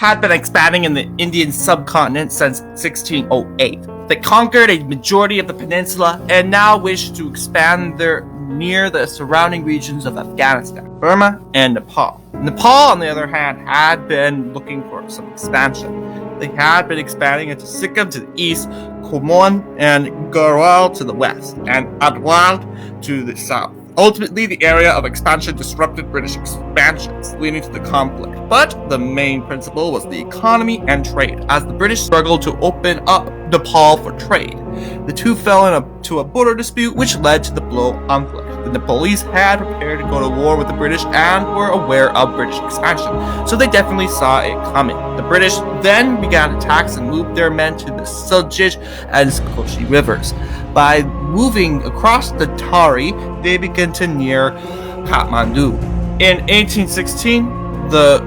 had been expanding in the Indian subcontinent since 1608. They conquered a majority of the peninsula and now wished to expand near the surrounding regions of Afghanistan, Burma, and Nepal. Nepal, on the other hand, had been looking for some expansion. They had been expanding into Sikkim to the east, Kumaon and Garhwal to the west, and Adwal to the south. Ultimately, the area of expansion disrupted British expansions, leading to the conflict. But the main principle was the economy and trade, as the British struggled to open up Nepal for trade. The two fell into a border dispute, which led to the blow conflict. The Nepalese had prepared to go to war with the British and were aware of British expansion, so they definitely saw it coming. The British then began attacks and moved their men to the Sutlej and Koshi rivers. By moving across the Tari, they began to near Kathmandu. In 1816, the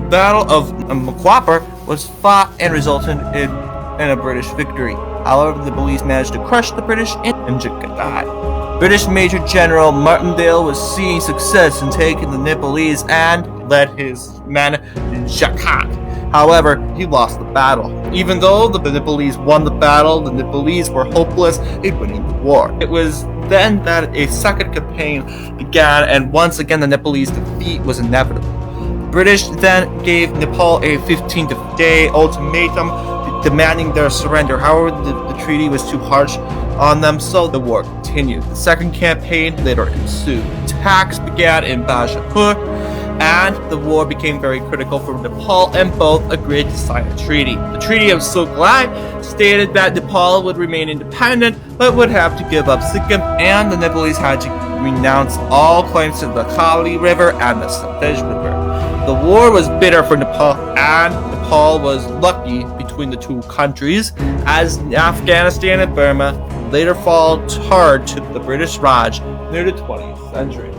Battle of Makwapar was fought and resulted in a British victory. However, the Nepalese managed to crush the British in Jagatai. British Major General Martindale was seeing success in taking the Nepalese and led his men to Jharkhand. However, he lost the battle. Even though the Nepalese won the battle, the Nepalese were hopeless in winning the war. It was then that a second campaign began, and once again the Nepalese defeat was inevitable. The British then gave Nepal a 15-day ultimatum demanding their surrender. However, the treaty was too harsh on them, so the war continued. The second campaign later ensued. Attacks began in Bajapur, and the war became very critical for Nepal, and both agreed to sign a treaty. The Treaty of Sutlej stated that Nepal would remain independent, but would have to give up Sikkim, and the Nepalese had to renounce all claims to the Kali River and the Sutlej River. The war was bitter for Nepal, and Nepal was lucky between the two countries, as Afghanistan and Burma later fall hard to the British Raj near the 20th century.